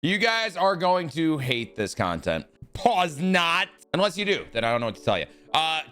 You guys are going to hate this content. Pause not. Unless you do, then I don't know what to tell you.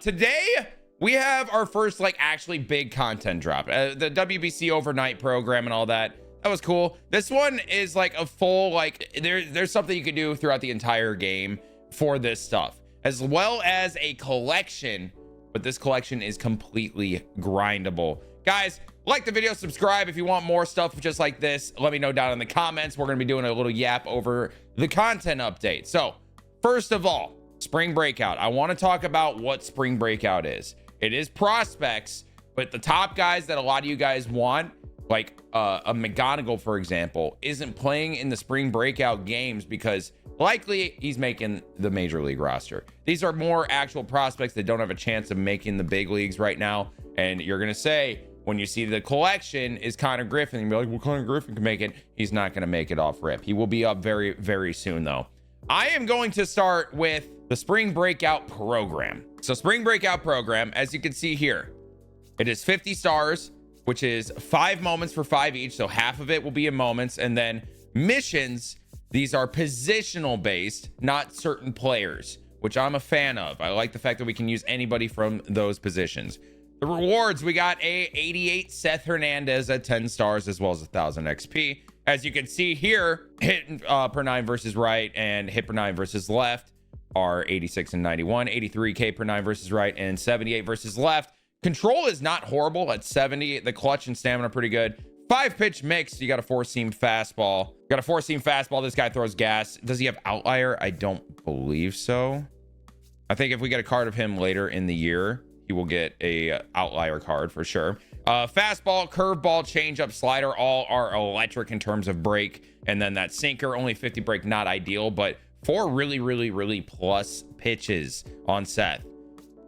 Today, we have our first, like, actually big content drop. The WBC overnight program and all that. That was cool. This one is like a full, like, there's something you can do throughout the entire game for this stuff, as well as a collection, but this collection is completely grindable. Guys, like the video, subscribe if you want more stuff just like this. Let me know down in the comments. We're going to be doing a little yap over the content update. So first of all, Spring Breakout. I want to talk about what Spring Breakout is. It is prospects, but the top guys that a lot of you guys want, like a McGonagall, for example, isn't playing in the Spring Breakout games because likely he's making the major league roster. These are more actual prospects that don't have a chance of making the big leagues right now. And you're going to say, when you see the collection is Connor Griffin, you'll be like, well, Connor Griffin can make it. He's not going to make it off rip. He will be up very, very soon, though. I am going to start with the Spring Breakout program. So Spring Breakout program, as you can see here, it is 50 stars, which is 5 moments for 5 each. So half of it will be in moments. And then missions, these are positional based, not certain players, which I'm a fan of. I like the fact that we can use anybody from those positions. The rewards, we got a 88 Seth Hernandez at 10 stars, as well as 1,000 XP. As you can see here, hit per 9 versus right and hit per 9 versus left are 86 and 91, 83k per 9 versus right, and 78 versus left. Control is not horrible at 70. The clutch and stamina are pretty good. 5-pitch mix. You got a 4-seam fastball. Got a 4-seam fastball. This guy throws gas. Does he have outlier? I don't believe so. I think if we get a card of him later in the year, he will get a outlier card for sure. Fastball, curveball, changeup, slider, all are electric in terms of break. And then that sinker, only 50 break, not ideal, but 4 really, really, really plus pitches on Seth.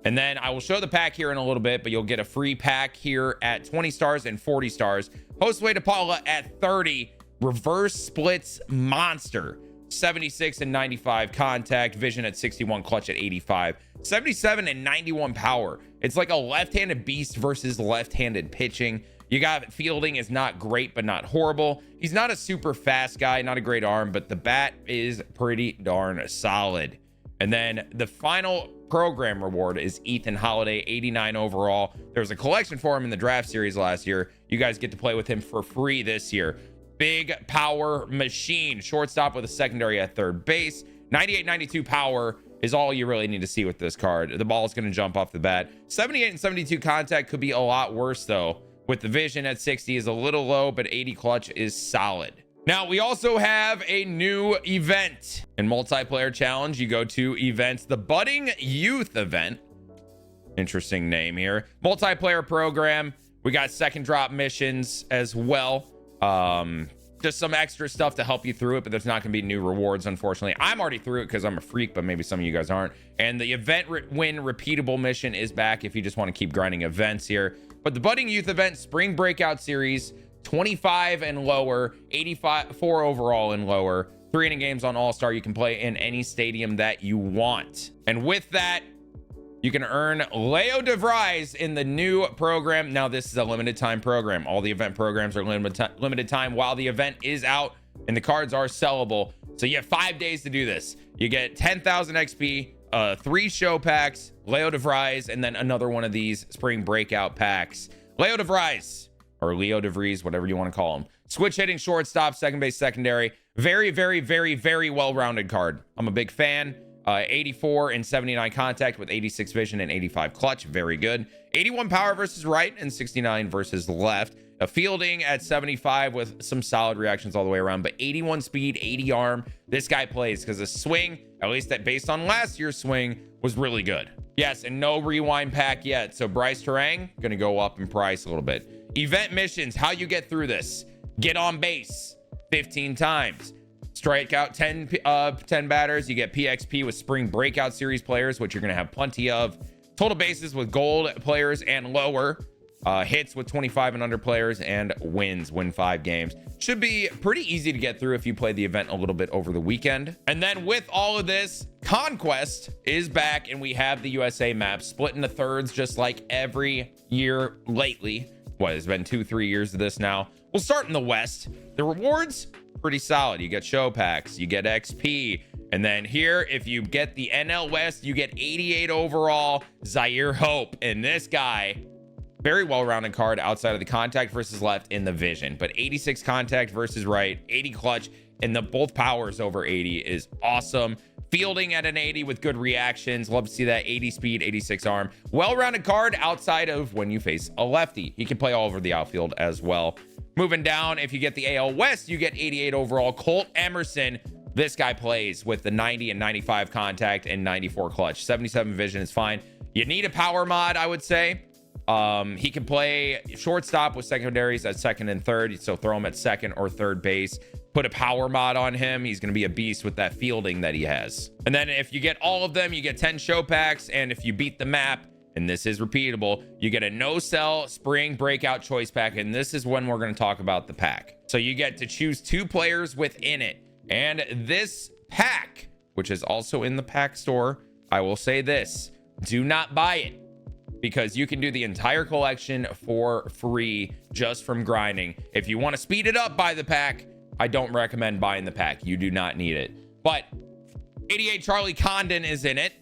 And then I will show the pack here in a little bit, but you'll get a free pack here at 20 stars and 40 stars. Josue de Paula at 30, reverse splits monster. 76 and 95 contact, vision at 61, clutch at 85, 77 and 91 power. It's like a left-handed beast versus left-handed pitching. You got fielding is not great, but not horrible. He's not a super fast guy, not a great arm, but the bat is pretty darn solid. And then the final program reward is Ethan Holiday, 89 overall. There was a collection for him in the draft series last year. You guys get to play with him for free this year. Big power machine, shortstop with a secondary at third base. 98, 92 power is all you really need to see with this card. The ball is going to jump off the bat. 78 and 72 contact could be a lot worse though. With the vision at 60 is a little low, but 80 clutch is solid. Now we also have a new event in multiplayer challenge. You go to events, the budding youth event. Interesting name here. Multiplayer program. We got second drop missions as well. Just some extra stuff to help you through it, but there's not going to be new rewards, unfortunately. I'm already through it because I'm a freak, but maybe some of you guys aren't. And the event win repeatable mission is back if you just want to keep grinding events here. But the budding youth event, Spring Breakout series, 25 and lower, 84 overall and lower, 3 inning games on All-Star. You can play in any stadium that you want. And with that, you can earn Leo DeVries in the new program. Now, this is a limited time program. All the event programs are limited time while the event is out and the cards are sellable. So you have 5 days to do this. You get 10,000 XP, 3 show packs, Leo DeVries, and then another one of these Spring Breakout packs. Leo DeVries, or Leo DeVries, whatever you want to call him. Switch hitting shortstop, second base, secondary. Very, very, very, very well-rounded card. I'm a big fan. 84 and 79 contact with 86 vision and 85 clutch. Very good. 81 power versus right and 69 versus left. A fielding at 75 with some solid reactions all the way around, but 81 speed, 80 arm. This guy plays because the swing, at least that based on last year's swing, was really good. Yes, and no rewind pack yet. So Bryce Terang going to go up in price a little bit. Event missions, how you get through this. Get on base 15 times. Strike out 10 batters. You get PXP with Spring Breakout Series players, which you're going to have plenty of. Total bases with gold players and lower. Hits with 25 and under players, and win 5 games. Should be pretty easy to get through if you play the event a little bit over the weekend. And then with all of this, Conquest is back, and we have the USA map split into thirds just like every year lately. What, it's been 2-3 years of this now. We'll start in the West. The rewards, pretty solid. You get show packs, you get XP. And then here, if you get the NL West, you get 88 overall Zaire Hope. And this guy, very well-rounded card outside of the contact versus left in the vision. But 86 contact versus right, 80 clutch, and the both powers over 80 is awesome. Fielding at an 80 with good reactions. Love to see that. 80 speed, 86 arm. Well-rounded card outside of when you face a lefty. He can play all over the outfield as well. Moving down, if you get the AL West, you get 88 overall. Colt Emerson. This guy plays with the 90 and 95 contact and 94 clutch. 77 vision is fine. You need a power mod, I would say. He can play shortstop with secondaries at second and third. So throw him at second or third base. Put a power mod on him. He's going to be a beast with that fielding that he has. And then if you get all of them, you get 10 show packs. And if you beat the map, and this is repeatable, you get a no-sell spring breakout choice pack. And this is when we're going to talk about the pack. So you get to choose 2 players within it. And this pack, which is also in the pack store, I will say this, do not buy it, because you can do the entire collection for free just from grinding. If you want to speed it up, buy the pack. I don't recommend buying the pack. You do not need it. But 88 Charlie Condon is in it.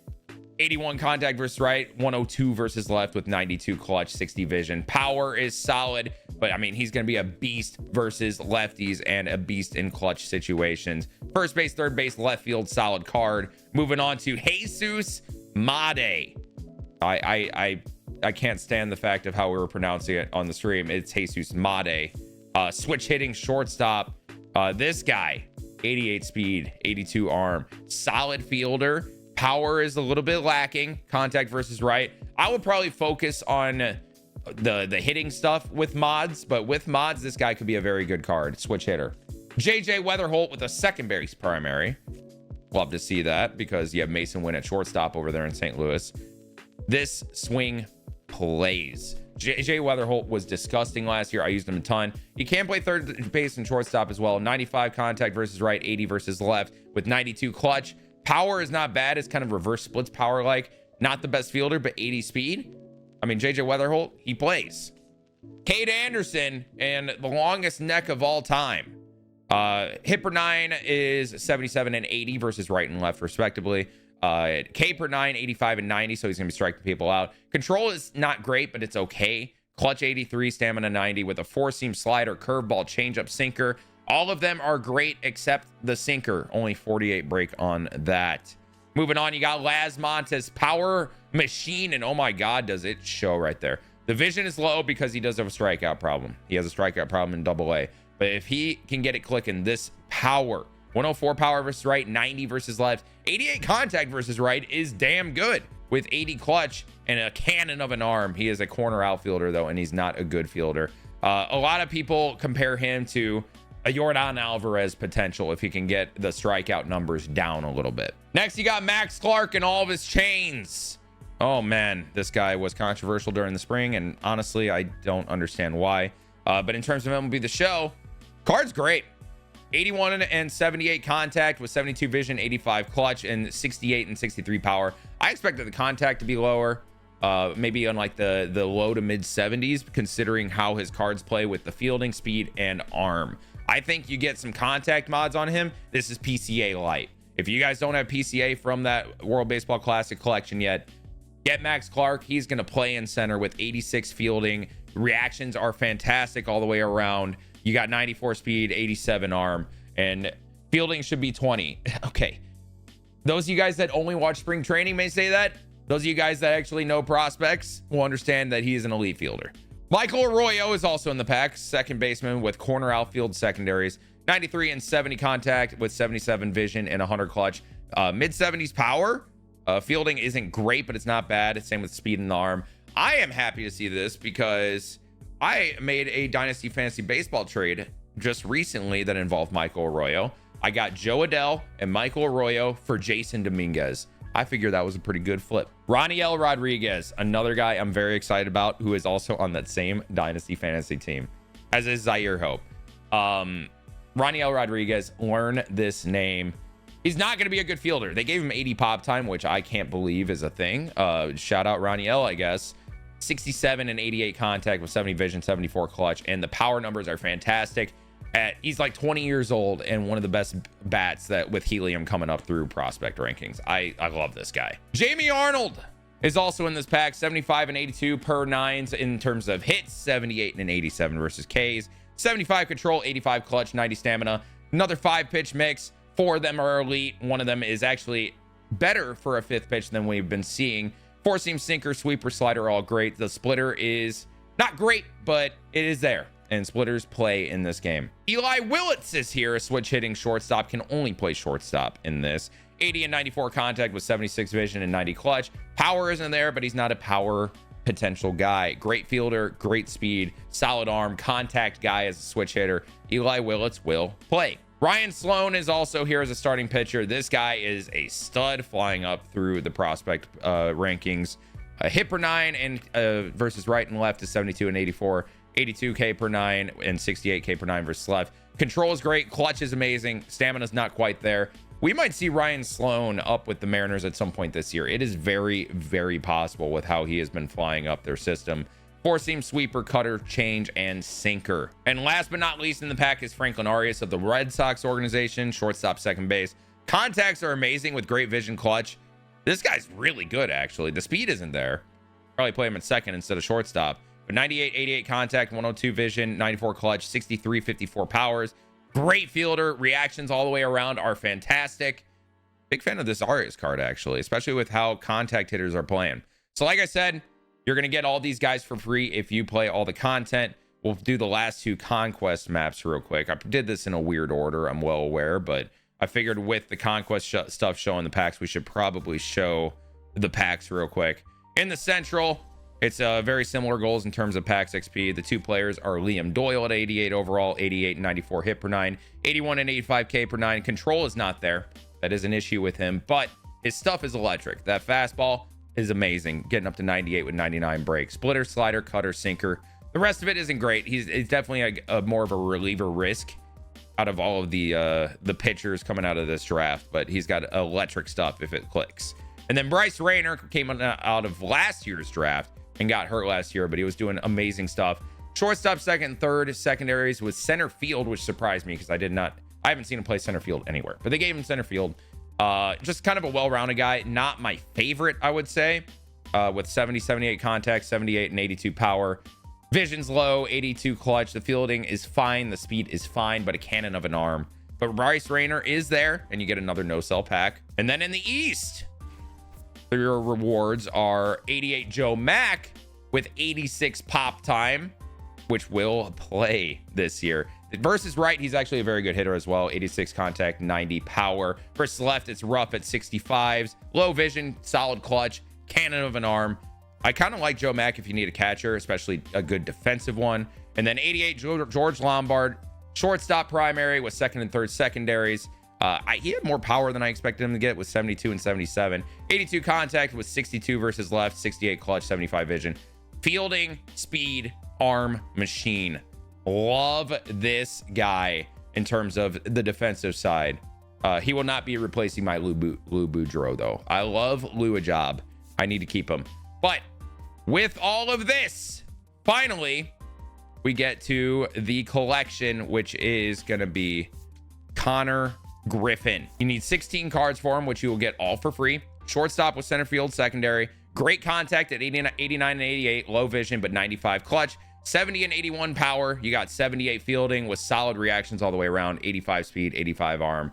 81 contact versus right, 102 versus left with 92 clutch, 60 vision. Power is solid, but I mean, he's going to be a beast versus lefties and a beast in clutch situations. First base, third base, left field, solid card. Moving on to Jesus Made. I can't stand the fact of how we were pronouncing it on the stream. It's Jesus Made. Switch hitting shortstop. This guy, 88 speed, 82 arm, solid fielder. Power is a little bit lacking. Contact versus right. I would probably focus on the hitting stuff with mods, but with mods, this guy could be a very good card. Switch hitter. JJ Weatherholt with a second base primary. Love to see that, because you have Mason Wynn at shortstop over there in St. Louis. This swing plays. JJ Weatherholt was disgusting last year. I used him a ton. He can play third base and shortstop as well. 95 contact versus right, 80 versus left with 92 clutch. Power is not bad. It's kind of reverse splits power like. Not the best fielder, but 80 speed. I mean, JJ Weatherholt, he plays. Cade Anderson, and the longest neck of all time. Hit per 9 is 77 and 80 versus right and left, respectively. K per 9, 85 and 90, so he's going to be striking people out. Control is not great, but it's okay. Clutch 83, stamina 90 with a 4-seam slider, curveball, changeup, sinker. All of them are great except the sinker. Only 48 break on that. Moving on, you got Las Montes, power machine, and oh my God, does it show right there. The vision is low because he does have a strikeout problem. He has a strikeout problem in AA. But if he can get it clicking, this power, 104 power versus right, 90 versus left, 88 contact versus right is damn good with 80 clutch and a cannon of an arm. He is a corner outfielder though, and he's not a good fielder. A lot of people compare him to a Yordan Alvarez potential if he can get the strikeout numbers down a little bit. Next, you got Max Clark and all of his chains. Oh man, this guy was controversial during the spring, and honestly, I don't understand why. But in terms of MLB The Show, card's great. 81 and 78 contact with 72 vision, 85 clutch, and 68 and 63 power. I expected the contact to be lower, maybe on like the low to mid 70s, considering how his cards play with the fielding, speed, and arm. I think you get some contact mods on him. This is PCA light. If you guys don't have PCA from that World Baseball Classic collection yet, get Max Clark. He's going to play in center with 86 fielding. Reactions are fantastic all the way around. You got 94 speed, 87 arm, and fielding should be 20. Okay. Those of you guys that only watch spring training may say that. Those of you guys that actually know prospects will understand that he is an elite fielder. Michael Arroyo is also in the pack, second baseman with corner outfield secondaries, 93 and 70 contact with 77 vision and 100 clutch, mid 70s power. Fielding isn't great, but it's not bad. Same with speed and the arm. I am happy to see this because I made a Dynasty Fantasy Baseball trade just recently that involved Michael Arroyo. I got Joe Adell and Michael Arroyo for Jason Dominguez. I figured that was a pretty good flip. Roniel Rodriguez, another guy I'm very excited about, who is also on that same Dynasty Fantasy team, as is Zaire Hope. Roniel Rodriguez, learn this name. He's not going to be a good fielder. They gave him 80 pop time, which I can't believe is a thing. Shout out Roniel, I guess. 67 and 88 contact with 70 vision, 74 clutch, and the power numbers are fantastic. He's like 20 years old and one of the best bats that with helium coming up through prospect rankings. I love this guy. Jamie Arnold is also in this pack. 75 and 82 per nines in terms of hits, 78 and 87 versus Ks, 75 control, 85 clutch, 90 stamina. Another 5-pitch mix. 4 of them are elite. One of them is actually better for a 5th pitch than we've been seeing. 4-seam, sinker, sweeper, slider, all great. The splitter is not great, but it is there, and splitters play in this game. Eli Willits is here, a switch hitting shortstop, can only play shortstop in this. 80 and 94 contact with 76 vision and 90 clutch. Power isn't there, but he's not a power potential guy. Great fielder, great speed, solid arm, contact guy as a switch hitter. Eli Willits will play. Ryan Sloan is also here as a starting pitcher. This guy is a stud, flying up through the prospect rankings. Hit per 9 and versus right and left is 72 and 84. 82K per 9 and 68K per 9 versus left. Control is great. Clutch is amazing. Stamina's not quite there. We might see Ryan Sloan up with the Mariners at some point this year. It is very, very possible with how he has been flying up their system. 4-seam, sweeper, cutter, change, and sinker. And last but not least in the pack is Franklin Arias of the Red Sox organization. Shortstop, second base. Contacts are amazing with great vision, clutch. This guy's really good, actually. The speed isn't there. Probably play him at second instead of shortstop. But 98, 88 contact, 102 vision, 94 clutch, 63, 54 powers. Great fielder. Reactions all the way around are fantastic. Big fan of this Arias card, actually, especially with how contact hitters are playing. So like I said, you're going to get all these guys for free if you play all the content. We'll do the last 2 Conquest maps real quick. I did this in a weird order, I'm well aware, but I figured with the Conquest stuff showing the packs, we should probably show the packs real quick. In the Central, it's very similar goals in terms of packs XP. The 2 players are Liam Doyle at 88 overall, 88 and 94 hit per 9, 81 and 85K per 9. Control is not there. That is an issue with him, but his stuff is electric. That fastball is amazing, getting up to 98 with 99 break. Splitter, slider, cutter, sinker. The rest of it isn't great. He's definitely a more of a reliever risk out of all of the pitchers coming out of this draft, but he's got electric stuff if it clicks. And then Bryce Rayner came out of last year's draft and got hurt last year, but he was doing amazing stuff. Shortstop, second, third, secondaries with center field, which surprised me because I haven't seen him play center field anywhere, but they gave him center field. Just kind of a well-rounded guy. Not my favorite, I would say, with 70, 78 contact, 78 and 82 power. Vision's low, 82 clutch. The fielding is fine. The speed is fine, but a cannon of an arm. But Bryce Rayner is there, and you get another no-sell pack. And then in the East, your rewards are 88 Joe Mack with 86 pop time, which will play this year. Versus right, he's actually a very good hitter as well. 86 contact, 90 power. Versus left, it's rough at 65s. Low vision, solid clutch, cannon of an arm. I kind of like Joe Mack if you need a catcher, especially a good defensive one. And then 88 George Lombard, shortstop primary with second and third secondaries. He had more power than I expected him to get with 72 and 77. 82 contact with 62 versus left, 68 clutch, 75 vision. Fielding, speed, arm, machine. Love this guy in terms of the defensive side. He will not be replacing my Lou Boudreau, though. I love Lou a job. I need to keep him. But with all of this, finally, we get to the collection, which is going to be Connor Griffin. You need 16 cards for him, which you will get all for free. Shortstop with center field, secondary. Great contact at 89 and 88. Low vision, but 95 clutch. 70 and 81 power. You got 78 fielding with solid reactions all the way around. 85 speed, 85 arm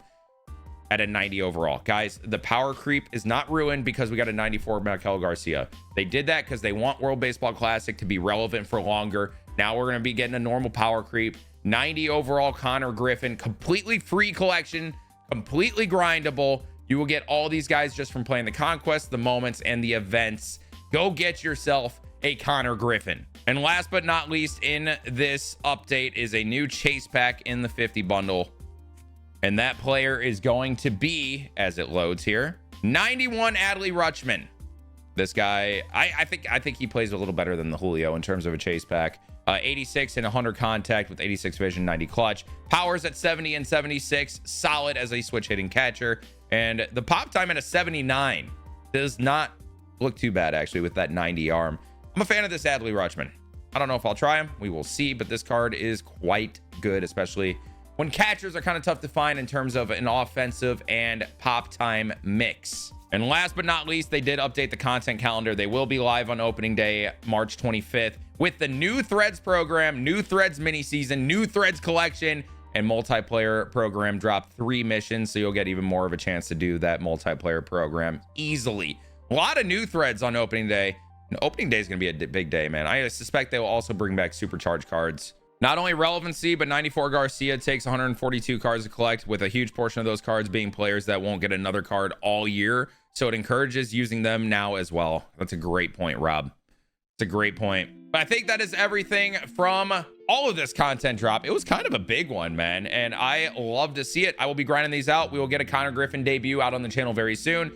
at a 90 overall. Guys, the power creep is not ruined because we got a 94 Maikel Garcia. They did that because they want World Baseball Classic to be relevant for longer. Now we're going to be getting a normal power creep. 90 overall Connor Griffin. Completely free collection. Completely grindable. You will get all these guys just from playing the Conquest, the moments, and the events. Go get yourself a Connor Griffin. And last but not least in this update is a new chase pack in the 50 bundle. And that player is going to be, as it loads here, 91 Adley Rutschman. This guy, I think he plays a little better than the Julio in terms of a chase pack. 86 and 100 contact with 86 vision, 90 clutch. Powers at 70 and 76. Solid as a switch hitting catcher. And the pop time at a 79 does not look too bad, actually, with that 90 arm. I'm a fan of this Adley Rutschman. I don't know if I'll try him. We will see, but this card is quite good, especially when catchers are kind of tough to find in terms of an offensive and pop time mix. And last but not least, they did update the content calendar. They will be live on opening day, March 25th, with the new Threads program, new Threads mini season, new Threads collection, and multiplayer program. Drop 3 missions, so you'll get even more of a chance to do that multiplayer program easily. A lot of new Threads on opening day. And opening day is going to be a big day, man. I suspect they will also bring back supercharged cards. Not only relevancy, but 94 Garcia takes 142 cards to collect, with a huge portion of those cards being players that won't get another card all year. So it encourages using them now as well. That's a great point, Rob. It's a great point. But I think that is everything from all of this content drop. It was kind of a big one, man, and I love to see it. I will be grinding these out. We will get a Connor Griffin debut out on the channel very soon.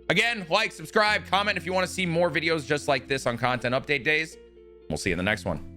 Again, like, subscribe, comment if you want to see more videos just like this on content update days. We'll see you in the next one.